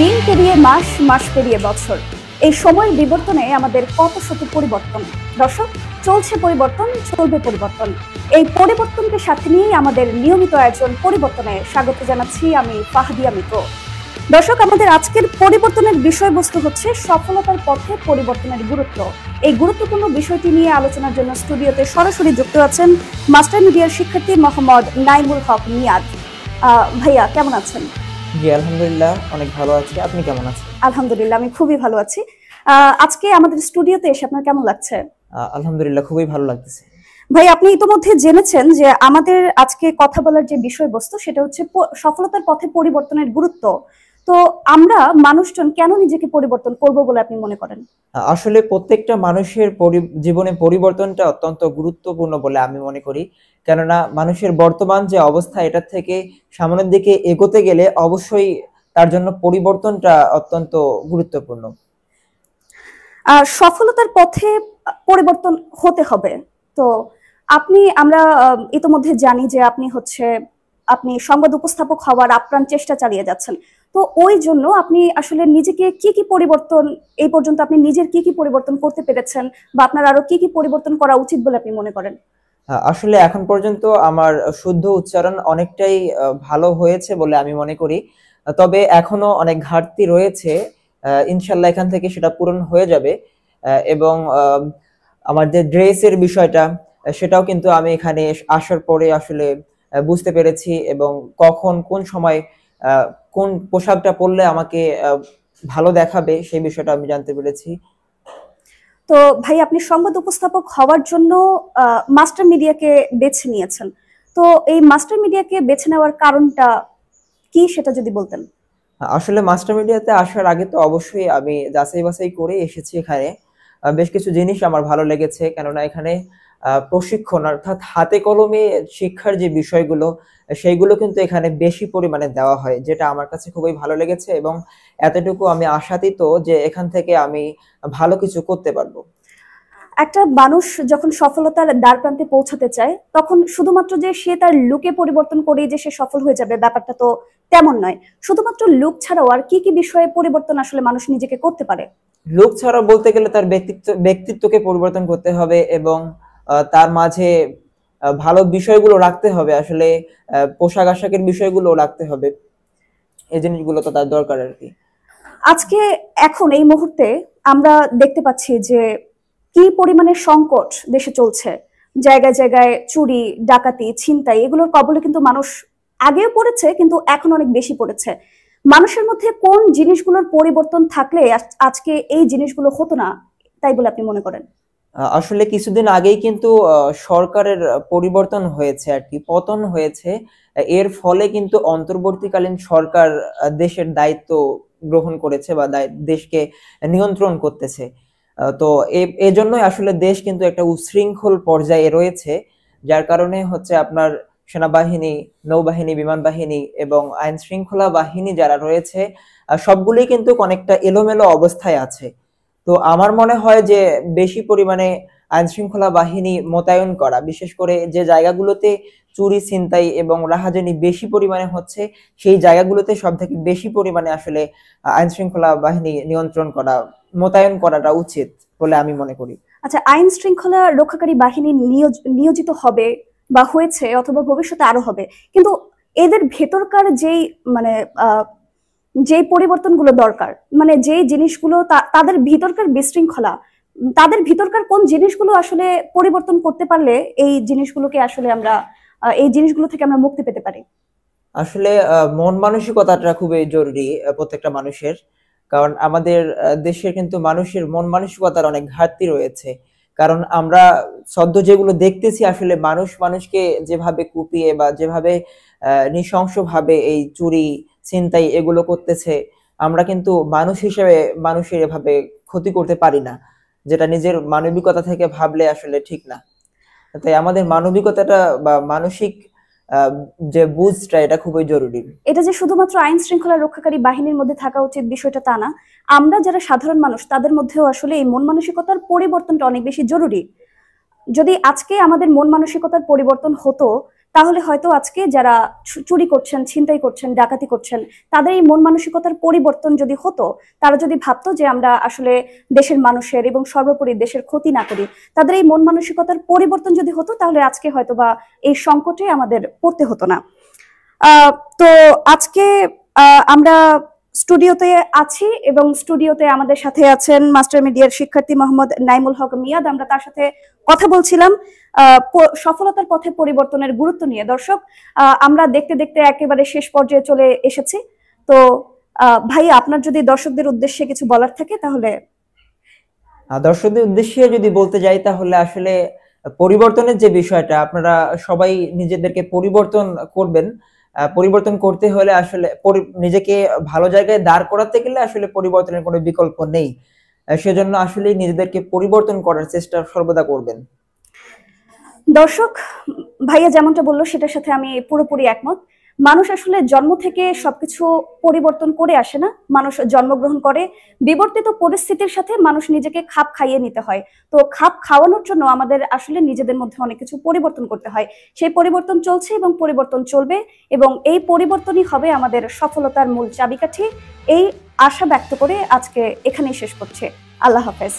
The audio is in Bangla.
দিন পেরিয়ে মাস, মাস পেরিয়ে বছর, এই সময়ের বিবর্তনে আমাদের কত শত পরিবর্তন। দর্শক, চলছে পরিবর্তন, চলবে পরিবর্তন। এই পরিবর্তনকে সাথে নিয়েই আমাদের নিয়মিত আয়োজন পরিবর্তনে স্বাগত জানাচ্ছি আমি ফাহাদিয়া মিত্র। দর্শক, আমাদের আজকের পরিবর্তনের বিষয়বস্তু হচ্ছে সফলতার পথে পরিবর্তনের গুরুত্ব। এই গুরুত্বপূর্ণ বিষয়টি নিয়ে আলোচনার জন্য স্টুডিওতে সরাসরি যুক্ত আছেন মাস্টার মিডিয়ার শিক্ষার্থী মোহাম্মদ নাইমুল হক নিয়াদ। ভাইয়া, কেমন আছেন? জি, আলহামদুলিল্লাহ অনেক ভালো আছি। আপনি কেমন আছেন? আলহামদুলিল্লাহ, আমি খুবই ভালো আছি। আজকে আমাদের স্টুডিওতে এসে আপনার কেমন লাগছে? আলহামদুলিল্লাহ, খুবই ভালো লাগতেছে। ভাই, আপনি ইতোমধ্যে জেনেছেন যে আমাদের আজকে কথা বলার যে বিষয়বস্তু সেটা হচ্ছে সফলতার পথে পরিবর্তনের গুরুত্ব। তো আমরা মানুষজন কেন নিজেকে পরিবর্তন করব বলে আপনি মনে করেন? আসলে প্রত্যেকটা মানুষের জীবনে পরিবর্তনটা অত্যন্ত গুরুত্বপূর্ণ বলে আমি মনে করি। কেননা মানুষের বর্তমান যে অবস্থা, এটা থেকে সামনের দিকে এগোতে গেলে অবশ্যই তার জন্য পরিবর্তনটা অত্যন্ত গুরুত্বপূর্ণ। সফলতার পথে পরিবর্তন হতে হবে। তো আমরা ইতোমধ্যে জানি যে আপনি সংবাদ উপস্থাপক হওয়ার আপ্রাণ চেষ্টা চালিয়ে যাচ্ছেন। তো ওই জন্য আপনি আসলে নিজেকে কি পরিবর্তন, এই পর্যন্ত আপনি নিজের কি পরিবর্তন করতে পেরেছেন বা আপনার আরো কি পরিবর্তন করা উচিত বলে আপনি মনে করেন? আসলে এখন পর্যন্ত আমার শুদ্ধ উচ্চারণ অনেকটাই ভালো হয়েছে বলে আমি মনে করি। তবে এখনো অনেক ঘাটতি রয়েছে। ইনশাল্লাহ এখান থেকে সেটা পূরণ হয়ে যাবে। এবং আমার যে ড্রেসের বিষয়টা, সেটাও কিন্তু আমি এখানে আসার পরে আসলে বুঝতে পেরেছি, এবং কখন কোন সময় কোন পোশাকটা পরলে আমাকে ভালো দেখাবে সেই বিষয়টা আমি জানতে পেরেছি। তো ভাই, আপনি সংবাদ উপস্থাপক হওয়ার জন্য মাস্টার মিডিয়াকে বেছে নিয়েছেন। তো এই মাস্টার মিডিয়াকে বেছে নেওয়ার কারণটা কি, সেটা যদি বলতেন। আসলে মাস্টার মিডিয়াতে আসার আগে তো অবশ্যই আমি যাচাই বাছাই করে এসেছি এখানে। বেশ কিছু জিনিস আমার ভালো লেগেছে, কেননা এখানে প্রশিক্ষণ অর্থাৎ হাতে কলমে শিক্ষার যে বিষয়গুলো, সেইগুলো কিন্তু এখানে বেশি পরিমাণে দেওয়া হয়, যেটা আমার কাছে খুবই ভালো লেগেছে। এবং এতটুকু আমি আশাতীত যে এখান থেকে আমি ভালো কিছু করতে পারবো। একটা মানুষ যখন সফলতার দ্বার প্রান্তে পৌঁছাতে চায়, তখন শুধুমাত্র যে সে তার লুকে পরিবর্তন করেই যে সে সফল হয়ে যাবে, ব্যাপারটা তো তেমন নয়। শুধুমাত্র লুক ছাড়াও আর কি বিষয়ে পরিবর্তন আসলে মানুষ নিজেকে করতে পারে? লুক ছাড়া বলতে গেলে তার ব্যক্তিত্বকে পরিবর্তন করতে হবে, এবং তার মাঝে ভালো বিষয়গুলো রাখতে হবে। আসলে পোশাক আশাকের বিষয়গুলো রাখতে হবে। এই জিনিসগুলো তো তার দরকার আর কি। আজকে এখন এই মুহূর্তে আমরা দেখতে পাচ্ছি যে কি পরিমাণে সংকট দেশে চলছে। জায়গায় জায়গায় চুরি, ডাকাতি, ছিনতাই, এগুলোর কবলে কিন্তু মানুষ আগেও পড়েছে, কিন্তু এখন অনেক বেশি পড়েছে। মানুষের মধ্যে কোন জিনিসগুলোর পরিবর্তন থাকলে আজকে এই জিনিসগুলো হতো না, তাই বলে আপনি মনে করেন? আসলে কিছুদিন আগেই কিন্তু সরকারের পরিবর্তন হয়েছে আর কি, পতন হয়েছে। এর ফলে কিন্তু অন্তর্বর্তীকালীন সরকার দেশের দায়িত্ব গ্রহণ করেছে বা দেশকে নিয়ন্ত্রণ করতেছে। তো এজন্যই আসলে দেশ কিন্তু একটা উচ্ছৃঙ্খল পর্যায়ে রয়েছে, যার কারণে হচ্ছে আপনার সেনাবাহিনী, নৌবাহিনী, বিমান বাহিনী এবং আইন শৃঙ্খলা বাহিনী যারা রয়েছে, সবগুলোই কিন্তু অনেকটা এলোমেলো অবস্থায় আছে। তো আমার মনে হয় যে বেশি পরিমাণে আইন শৃঙ্খলা বাহিনী মোতায়েন করা, বিশেষ করে যে জায়গাগুলোতে চুরি, ছিনতাই এবং রাহাজানি বেশি পরিমাণে হচ্ছে, সেই জায়গাগুলোতে সব থেকে বেশি পরিমাণে আসলে আইন শৃঙ্খলা বাহিনী নিয়ন্ত্রণ করা, মোতায়েন করাটা উচিত বলে আমি মনে করি। আচ্ছা, আইন শৃঙ্খলা রক্ষাকারী বাহিনী নিয়োজিত হবে বা হয়েছে, অথবা ভবিষ্যতে আরো হবে, কিন্তু এদের ভেতরকার যেই পরিবর্তনগুলো দরকার, মানে যেই জিনিসগুলো তাদের ভিতরকার বিশৃঙ্খলা, তাদের ভিতরকার কোন জিনিসগুলো আসলে পরিবর্তন করতে পারলে এই জিনিসগুলো থেকে আমরা মুক্তি পেতে পারি? আসলে মন মানসিকতাটা খুবই জরুরি প্রত্যেকটা মানুষের। কারণ আমাদের দেশের কিন্তু মানুষের মন মানসিকতার অনেক ঘাটতি রয়েছে। কারণ আমরা সদ্য যেগুলো দেখতেছি, আসলে মানুষ মানুষকে যেভাবে কুপিয়ে বা যেভাবে নৃশংসভাবে এই চুরি, ছিনতাই এগুলো করতেছে, আমরা কিন্তু মানুষ হিসেবে মানুষের এভাবে ক্ষতি করতে পারি না, যেটা নিজের মানবিকতা থেকে ভাবলে আসলে ঠিক না। তাই আমাদের মানবিকতাটা বা মানসিক যে বুঝটা, এটা খুবই জরুরি। এটা যে শুধুমাত্র আইন শৃঙ্খলা রক্ষাকারী বাহিনীর মধ্যে থাকা উচিত বিষয়টা তা না, আমরা যারা সাধারণ মানুষ তাদের মধ্যেও আসলে এই মন মানসিকতার পরিবর্তনটা অনেক বেশি জরুরি। যদি আজকে আমাদের মন মানসিকতার পরিবর্তন হতো, তাহলে হয়তো আজকে যারা চুরি করছেন, ছিনতাই করছেন, ডাকাতি করছেন, তাদের এই মন মানসিকতার পরিবর্তন যদি হতো, তারা যদি ভাবতো যে আমরা আসলে দেশের মানুষের এবং সর্বোপরি দেশের ক্ষতি না করি, তাদের এই মন মানসিকতার পরিবর্তন যদি হতো, তাহলে আজকে হয়তো বা এই সংকটে আমাদের পড়তে হতো না। তো আজকে আমরা স্টুডিওতে আছি এবং স্টুডিওতে আমাদের সাথে আছেন মাস্টার মিডিয়ার শিক্ষার্থী মোহাম্মদ নাইমুল হক মিয়াদ। আমরা তার সাথে কথা বলছিলাম সফলতার পথে পরিবর্তনের গুরুত্ব নিয়ে। দর্শক, আমরা দেখতে দেখতে একেবারে শেষ পর্যায়ে চলে এসেছি। তো ভাই, আপনার যদি দর্শকদের উদ্দেশ্যে কিছু বলার থাকে তাহলে। দর্শকদের উদ্দেশ্যে যদি বলতে যাই, তাহলে আসলে পরিবর্তনের যে বিষয়টা, আপনারা সবাই নিজেদেরকে পরিবর্তন করবেন। পরিবর্তন করতে হলে আসলে নিজেকে ভালো জায়গায় দাঁড় করাতে গেলে আসলে পরিবর্তনের কোনো বিকল্প নেই। সেজন্য আসলে নিজেদেরকে পরিবর্তন করার চেষ্টা সর্বদা করবেন। দর্শক, ভাইয়া যেমনটা বললো সেটার সাথে আমি পুরোপুরি একমত। মানুষ আসলে জন্ম থেকে সবকিছু পরিবর্তন করে আসে না। মানুষ জন্মগ্রহণ করে, বিবর্তিত পরিস্থিতির সাথে মানুষ নিজেকে খাপ খাইয়ে নিতে হয়। তো খাপ খাওয়ানোর জন্য আমাদের আসলে নিজেদের মধ্যে অনেক কিছু পরিবর্তন করতে হয়। সেই পরিবর্তন চলছে এবং পরিবর্তন চলবে, এবং এই পরিবর্তনই হবে আমাদের সফলতার মূল চাবিকাঠি। এই আশা ব্যক্ত করে আজকে এখানেই শেষ করছে। আল্লাহ হাফেজ।